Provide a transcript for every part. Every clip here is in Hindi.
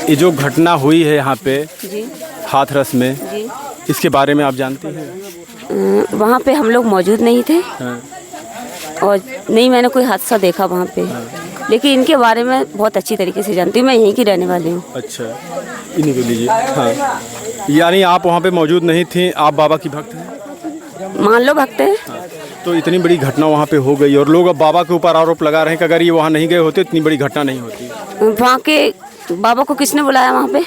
ये जो घटना हुई है यहाँ पे जी हाथरस में, जी। इसके बारे में आप जानती हैं? वहाँ पे हम लोग मौजूद नहीं थे हाँ। और नहीं मैंने कोई हादसा देखा वहाँ पे, लेकिन इनके बारे में बहुत अच्छी तरीके से जानती हूँ। मैं यहीं की रहने वाली हूँ। अच्छा, इन्हीं को लीजिए। हाँ, यानी आप वहाँ पे मौजूद नहीं थी, आप बाबा की भक्त हैं? मान लो भक्त है। तो इतनी बड़ी घटना वहाँ पे हो गई और लोग अब बाबा के ऊपर आरोप लगा रहे हैं कि अगर ये वहाँ नहीं गए होते इतनी बड़ी घटना नहीं होती। वहाँ के बाबा को किसने बुलाया वहाँ पे?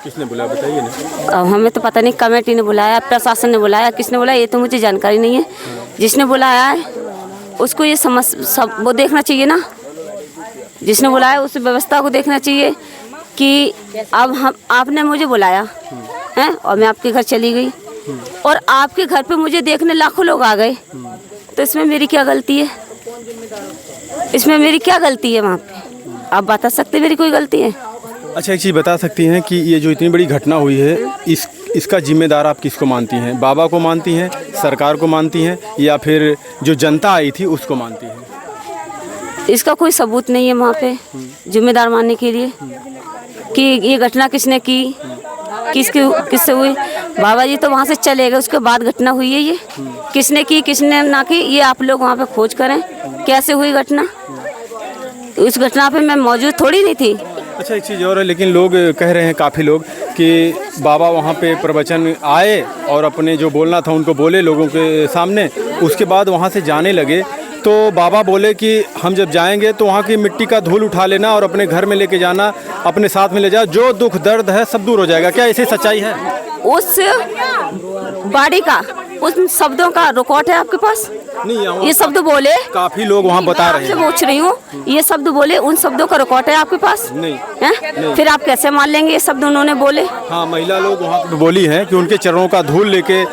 किसने बुलाया बताइए ना। अब हमें तो पता नहीं, कमेटी ने बुलाया, प्रशासन ने बुलाया, किसने बुलाया ये तो मुझे जानकारी नहीं है। जिसने बुलाया है उसको ये सब वो देखना चाहिए ना, जिसने बुलाया उस व्यवस्था को देखना चाहिए कि अब आपने मुझे बुलाया है और मैं आपके घर चली गई और आपके घर पे मुझे देखने लाखों लोग आ गए, तो इसमें मेरी क्या गलती है? इसमें मेरी क्या गलती है? वहाँ पे आप बता सकते मेरी कोई गलती है? अच्छा, एक चीज़ बता सकती हैं कि ये जो इतनी बड़ी घटना हुई है इसका जिम्मेदार आप किसको मानती हैं? बाबा को मानती हैं, सरकार को मानती हैं, या फिर जो जनता आई थी उसको मानती हैं? इसका कोई सबूत नहीं है वहाँ पे जिम्मेदार मानने के लिए कि ये घटना किसने की, किससे हुई। बाबा जी तो वहाँ से चले गए, उसके बाद घटना हुई है। ये किसने की किसने ना की, ये आप लोग वहाँ पे खोज करें कैसे हुई घटना। उस घटना पे मैं मौजूद थोड़ी नहीं थी। अच्छा, एक चीज़ और है, लेकिन लोग कह रहे हैं काफ़ी लोग कि बाबा वहाँ पे प्रवचन आए और अपने जो बोलना था उनको बोले लोगों के सामने, उसके बाद वहाँ से जाने लगे तो बाबा बोले कि हम जब जाएंगे तो वहाँ की मिट्टी का धूल उठा लेना और अपने घर में लेके जाना, अपने साथ में ले जाओ, जो दुख दर्द है सब दूर हो जाएगा। क्या ऐसी सच्चाई है? उस बाड़ी का, उन शब्दों का रिकॉर्ड है आपके पास? नहीं, ये शब्द बोले काफी लोग वहाँ बता रहे हैं। पूछ रही हूँ, ये शब्द बोले, उन शब्दों का रिकॉर्ड है आपके पास? नहीं है? फिर आप कैसे मान लेंगे ये शब्द उन्होंने बोले? हाँ, महिला लोग वहाँ पे बोली हैं कि उनके चरणों का धूल लेके।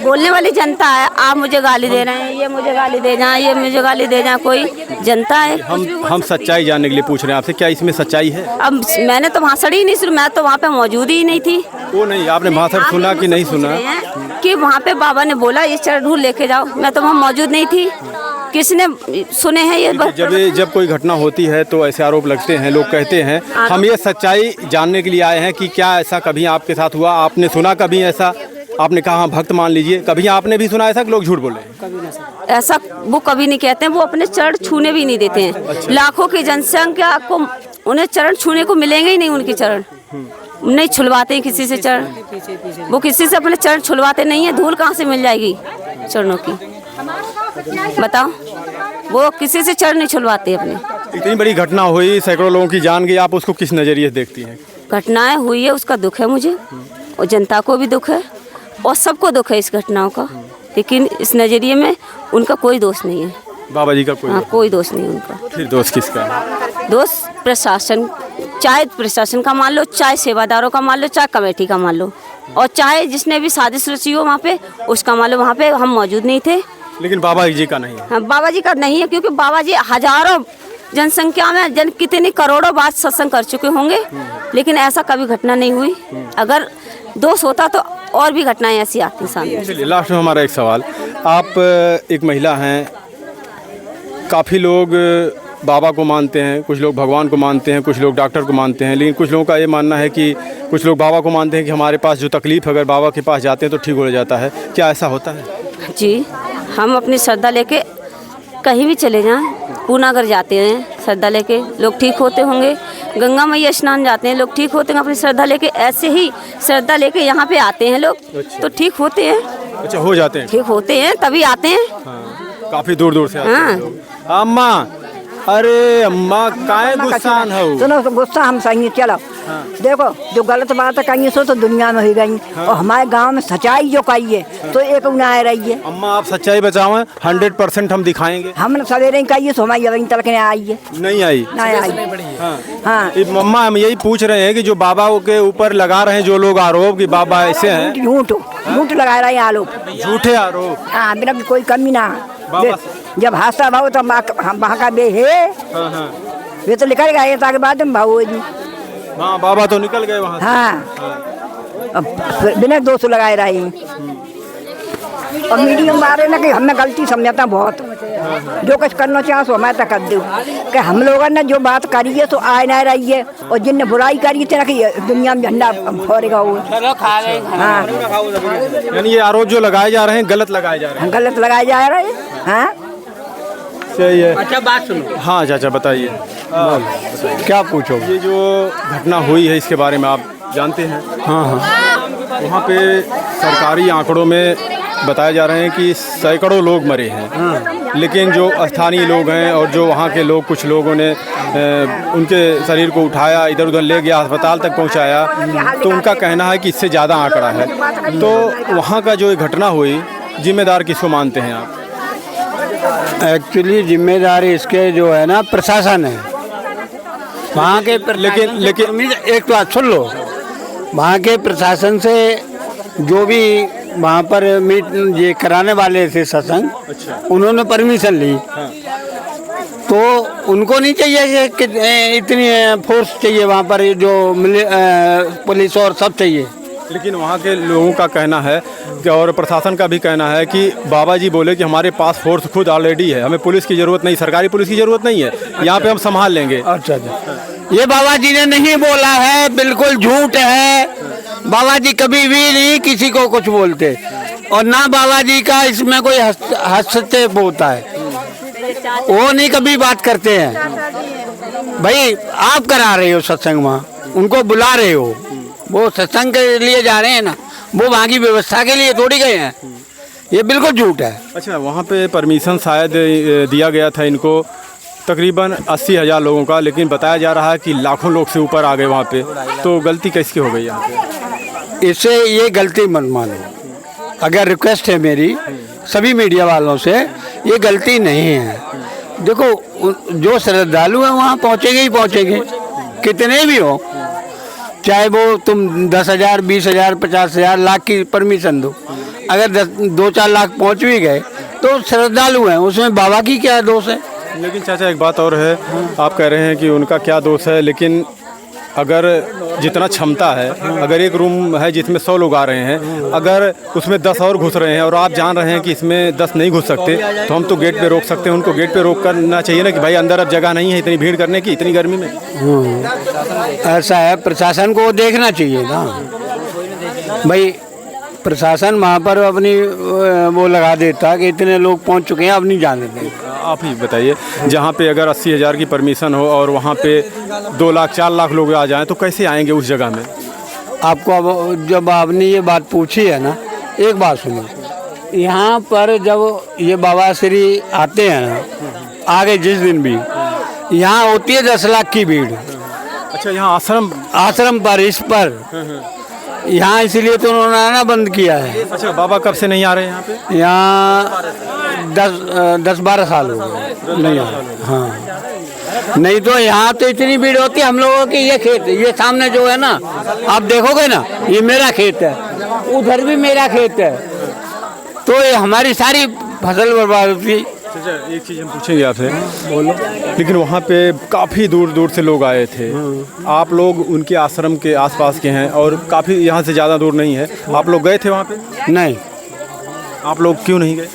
बोलने वाली जनता है। आप मुझे गाली दे रहे हैं, ये मुझे गाली दे जाए, ये मुझे गाली दे जाए, कोई जनता है। हम सच्चाई जानने के लिए पूछ रहे हैं आपसे, क्या इसमें सच्चाई है? अब मैंने तो भाषण ही नहीं सुना, मैं तो वहाँ पे मौजूद ही नहीं थी। वो नहीं, आपने भाषण सुना कि नहीं सुना? कि वहाँ पे बाबा ने बोला ये चरण धूल लेके जाओ, मैं तो वहाँ मौजूद नहीं थी। किसने सुने हैं ये? जब कोई घटना होती है तो ऐसे आरोप लगते हैं, लोग कहते हैं हम ये सच्चाई जानने के लिए आए हैं कि क्या ऐसा कभी आपके साथ हुआ? आपने सुना कभी ऐसा? आपने कहा भक्त मान लीजिए, कभी आपने भी सुना ऐसा कि लोग झूठ बोले? ऐसा वो कभी नहीं कहते हैं, वो अपने चरण छूने भी नहीं देते हैं। अच्छा। लाखों की जनसंख्या को उन्हें चरण छूने को मिलेंगे ही नहीं, उनके चरण नहीं छुलवाते हैं किसी से चरण। वो किसी से अपने चरण छुलवाते नहीं है, धूल कहाँ से मिल जाएगी चरणों की? बताओ, वो किसी से चरण नहीं छुलवाते अपने। इतनी बड़ी घटना हुई, सैकड़ों लोगों की जान गई, आप उसको किस नज़रिए से देखती हैं? घटनाएं हुई है उसका दुख है मुझे, और जनता को भी दुख है और सबको दुख है इस घटनाओं का, लेकिन इस नज़रिए में उनका कोई दोष नहीं है। बाबा जी का कोई दोष नहीं उनका। फिर दोष किसका है? दोष प्रशासन, चाहे प्रशासन का मान लो, चाहे सेवादारों का मान लो, चाहे कमेटी का मान लो, और चाहे जिसने भी साजिश रची हो वहाँ पे उसका मान लो। वहाँ पे हम मौजूद नहीं थे। लेकिन बाबा जी का नहीं है। हाँ, बाबा जी का नहीं है, क्योंकि बाबा जी हजारों जनसंख्या में कितनी करोड़ों बार सत्संग कर चुके होंगे, लेकिन ऐसा कभी घटना नहीं हुई। अगर दोष होता तो और भी घटनाएं ऐसी आती सामने। चलिए, लास्ट में हमारा एक सवाल, आप एक महिला हैं, काफ़ी लोग बाबा को मानते हैं, कुछ लोग भगवान को मानते हैं, कुछ लोग डॉक्टर को मानते हैं, लेकिन कुछ लोगों का ये मानना है कि कुछ लोग बाबा को मानते हैं कि हमारे पास जो तकलीफ़ अगर बाबा के पास जाते हैं तो ठीक हो जाता है। क्या ऐसा होता है? जी, हम अपनी श्रद्धा लेके कहीं भी चले जाएं, पूनागर जाते हैं श्रद्धा लेके, लोग ठीक होते होंगे। गंगा मैया स्नान जाते हैं, लोग ठीक होते हैं अपनी श्रद्धा लेके। ऐसे ही श्रद्धा लेके यहाँ पे आते हैं लोग। अच्छा। तो ठीक होते हैं। अच्छा, हो जाते हैं? ठीक होते हैं तभी आते हैं। हाँ, काफ़ी दूर दूर से आते हैं। हाँ। अम्मा, अरे अम्मा काहे गुस्सा हो? सुनो, गुस्सा हम सही चलो। हाँ। देखो, जो गलत बात है कहीं सो तो दुनिया में हो गई। हाँ। और हमारे गांव में सच्चाई जो कही है तो एक उन्हें रही है। अम्मा, आप सच्चाई बचाओ, 100% हम दिखाएंगे। हमने सवेरे कही है, हमारी अभी तक नहीं आई है। नहीं आई? नहीं आई। हाँ, मम्मा, हम यही पूछ रहे हैं कि जो बाबा के ऊपर लगा रहे हैं जो लोग आरोप कि बाबा ऐसे हैं, झूठ लगा रहे हैं आरोप, झूठे आरोप। हाँ, बिना कोई कमी ना। जब हादसा भाव तो वहाँ का बे है। हाँ। वे तो निकल गए ताकि बाद में भाव। हाँ, बाबा तो निकल गए वहाँ से। हाँ, बिना दोष लगाए रहे। और मीडिया मारे ना कि हमें गलती समझाता बहुत, जो कुछ करना चाहो सो मैं तो कर दूँ कि हम लोगों ने जो बात करी है तो आए ना रही है, और जिनने बुराई करी थी ना कि दुनिया में झंडा फोड़ेगा वो। हाँ, यानी ये आरोप जो लगाए जा रहे हैं गलत लगाए जा रहे हैं। गलत लगाए जा रहे हैं। हाँ, सही है। अच्छा बात सुनो। हाँ चाचा बताइए, क्या पूछो? ये जो घटना हुई है इसके बारे में आप जानते हैं? हाँ हाँ, वहाँ पे सरकारी आंकड़ों में बताया जा रहे हैं कि सैकड़ों लोग मरे हैं, लेकिन जो स्थानीय लोग हैं और जो वहाँ के लोग, कुछ लोगों ने उनके शरीर को उठाया, इधर उधर ले गया, अस्पताल तक पहुँचाया, तो उनका कहना है कि इससे ज़्यादा आंकड़ा है। तो वहाँ का जो ये घटना हुई, जिम्मेदार किसको मानते हैं आप? एक्चुअली जिम्मेदारी इसके जो है ना प्रशासन है वहाँ के। लेकिन एक तो बात सुन लो, वहाँ के प्रशासन से जो भी वहाँ पर मीट ये कराने वाले थे सत्संग, उन्होंने परमिशन ली, तो उनको नहीं चाहिए कि इतनी फोर्स चाहिए वहाँ पर, जो पुलिस और सब चाहिए। लेकिन वहाँ के लोगों का कहना है कि, और प्रशासन का भी कहना है कि बाबा जी बोले कि हमारे पास फोर्स खुद ऑलरेडी है, हमें पुलिस की ज़रूरत नहीं, सरकारी पुलिस की ज़रूरत नहीं है, यहाँ पे हम संभाल लेंगे। अच्छा अच्छा, ये बाबा जी ने नहीं बोला है, बिल्कुल झूठ है। बाबा जी कभी भी नहीं किसी को कुछ बोलते, और ना बाबा जी का इसमें कोई हस्तक्षेप होता है, वो नहीं कभी बात करते हैं। भाई आप करा रहे हो सत्संग, वहाँ उनको बुला रहे हो, वो सत्संग के लिए जा रहे हैं ना, वो वहाँ की व्यवस्था के लिए थोड़ी गए हैं, ये बिल्कुल झूठ है। अच्छा, वहाँ पे परमिशन शायद दिया गया था इनको तकरीबन 80,000 लोगों का, लेकिन बताया जा रहा है कि लाखों लोग से ऊपर आ गए वहाँ पे, तो गलती कैसी हो गई यहाँ पे? इससे ये गलती मत मानो, अगर रिक्वेस्ट है मेरी सभी मीडिया वालों से, ये गलती नहीं है। देखो जो श्रद्धालु हैं वहाँ पहुँचेंगे ही पहुँचेंगे, कितने भी हो, चाहे वो तुम 10,000, 20,000, 50,000, लाख की परमिशन दो, अगर 2-4 लाख पहुँच भी गए तो श्रद्धालु हैं, उसमें बाबा की क्या दोष है? लेकिन चाचा एक बात और है, आप कह रहे हैं कि उनका क्या दोष है, लेकिन अगर जितना क्षमता है, अगर एक रूम है जिसमें 100 लोग आ रहे हैं, अगर उसमें 10 और घुस रहे हैं और आप जान रहे हैं कि इसमें 10 नहीं घुस सकते, तो हम तो गेट पे रोक सकते हैं, उनको गेट पे रोक करना चाहिए ना कि भाई अंदर अब जगह नहीं है इतनी भीड़ करने की, इतनी गर्मी में। ऐसा है, प्रशासन को देखना चाहिए ना भाई, प्रशासन वहाँ पर अपनी वो लगा देता कि इतने लोग पहुँच चुके हैं, अब नहीं जाने देंगे। आप ही बताइए, जहाँ पे अगर 80,000 की परमिशन हो और वहाँ पे 2 लाख 4 लाख लोग आ जाएं, तो कैसे आएंगे उस जगह में? आपको अब जब आपने ये बात पूछी है ना, एक बात सुनो, यहाँ पर जब ये बाबा श्री आते हैं ना, आगे जिस दिन भी यहाँ होती है 10 लाख की भीड़। अच्छा, यहाँ आश्रम पर, इस पर यहाँ इसीलिए तो उन्होंने आना बंद किया है। अच्छा, बाबा कब से नहीं आ रहे हैं यहाँ पे? यहाँ 10-12 साल हो गए नहीं आ रहे। हाँ, नहीं तो यहाँ तो इतनी भीड़ होती है। हम लोगों की ये खेत, ये सामने जो है ना, आप देखोगे ना, ये मेरा खेत है, उधर भी मेरा खेत है, तो ये हमारी सारी फसल बर्बाद होती है। अच्छा, एक चीज़ हम पूछेंगे आपसे, बोलो। लेकिन वहाँ पे काफ़ी दूर दूर से लोग आए थे, आप लोग उनके आश्रम के आसपास के हैं और काफ़ी यहाँ से ज़्यादा दूर नहीं है, आप लोग गए थे वहाँ पे? नहीं। आप लोग क्यों नहीं गए?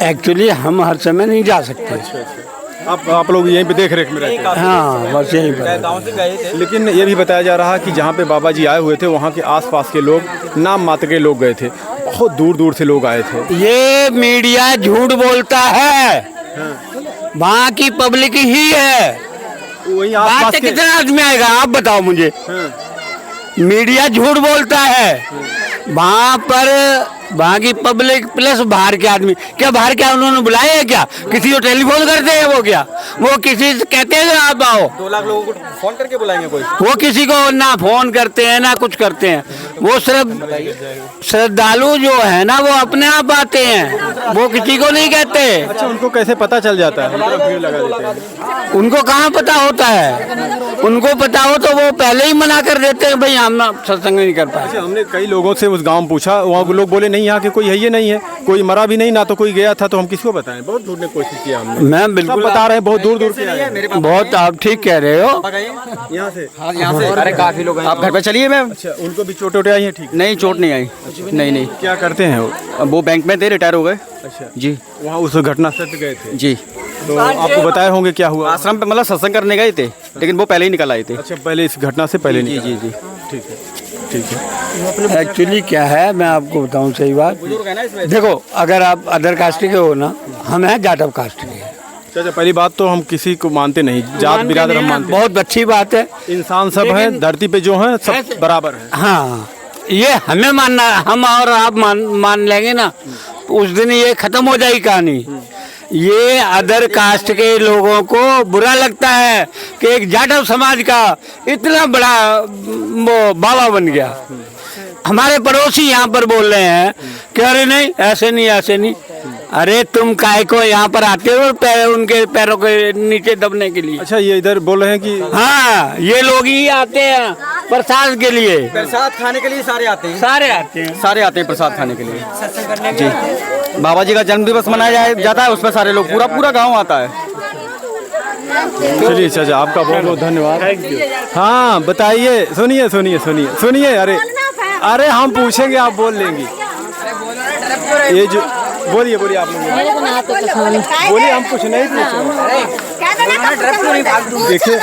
एक्चुअली हम हर समय नहीं जा सकते। आप लोग यहीं पे देख रेख में रहते हैं? हाँ, बस यहीं पर। लेकिन ये भी बताया जा रहा है कि जहाँ पे बाबा जी आए हुए थे, वहाँ के आसपास के लोग नाम मात्र के लोग गए थे, बहुत दूर दूर से लोग आए थे। ये मीडिया झूठ बोलता है, वहाँ की पब्लिक ही है। वही बात से कितना आदमी आएगा आप बताओ मुझे? मीडिया झूठ बोलता है, वहाँ पर वहाँ की पब्लिक प्लस बाहर के आदमी। क्या बाहर क्या उन्होंने बुलाया है? क्या किसी को टेलीफोन करते हैं? वो क्या वो किसी से कहते हैं आप आओ? 2 लाख लोगों को फोन करके बुलाएंगे कोई? वो किसी को ना फोन करते हैं ना कुछ करते हैं। वो सिर्फ श्रद्धालु जो है ना, वो अपने आप आते हैं, वो किसी को नहीं कहते। अच्छा, उनको कैसे पता चल जाता है? भीड़ लगा देते हैं। उनको कहाँ पता होता है? उनको पता हो तो वो पहले ही मना कर देते हैं, भाई हम सत्संग नहीं कर पाए। हमने कई लोगों से उस गाँव में पूछा, वहाँ लोग बोले नहीं, यहाँ के कोई है ये नहीं है, कोई मरा भी नहीं, ना तो कोई गया था, तो हम किसको बताएं? बहुत ढूंढने की कोशिश किया हमने। मैं सब बिल्कुल बता रहे हैं बहुत दूर दूर से आए हैं। बहुत आप ठीक कह रहे हो। यहाँ से। यहाँ से अरे काफी लोग हैं। आप घर पे चलिए मैम। अच्छा, उनको भी चोट वोटें आई हैं? ठीक। नहीं चोट नहीं आई। नहीं नहीं, क्या करते हैं वो? बैंक में थे, रिटायर हो गए। अच्छा जी वहाँ उस घटना स्थल पे गए थे, जी। तो आपको बताए होंगे क्या हुआ? आश्रम पे मतलब सत्संग करने गए थे, लेकिन वो पहले ही निकल आए थे। अच्छा, पहले इस घटना से पहले जी नहीं? जी जी। ठीक है, ठीक है। एक्चुअली क्या है, मैं आपको बताऊं सही बात। देखो, अगर आप अदर कास्ट के हो ना, हम हैं जाटव कास्ट के। अच्छा, पहली बात तो हम किसी को मानते नहीं, जात बिरादर हम मानते बहुत अच्छी बात है। हैं। इंसान सब हैं, धरती पे जो हैं सब बराबर हैं। हाँ, ये हमें मानना, हम और आप मान लेंगे ना, उस दिन ये खत्म हो जाएगी कहानी। ये अदर कास्ट के लोगों को बुरा लगता है कि एक जाटव समाज का इतना बड़ा वो बाबा बन गया। हमारे पड़ोसी यहाँ पर बोल रहे हैं कि अरे नहीं, ऐसे नहीं, ऐसे नहीं। अरे तुम काहे को यहाँ पर आते हो उनके पैरों के नीचे दबने के लिए? अच्छा, ये इधर बोल रहे हैं कि हाँ, ये लोग ही आते हैं प्रसाद के लिए। प्रसाद खाने के लिए सारे आते हैं। सारे आते हैं, सारे आते हैं प्रसाद खाने के लिए। जी, बाबा जी का जन्म दिवस मनाया जाता है, उसमें सारे लोग, पूरा गांव आता है। चलिए चाचा, आपका बहुत बहुत धन्यवाद। हाँ बताइए, सुनिए सुनिए सुनिए सुनिए। अरे हम पूछेंगे, आप बोल लेंगी। ये जो बोलिए बोलिए, आप लोग बोलिए, हम कुछ नहीं पूछ रहे। देखिए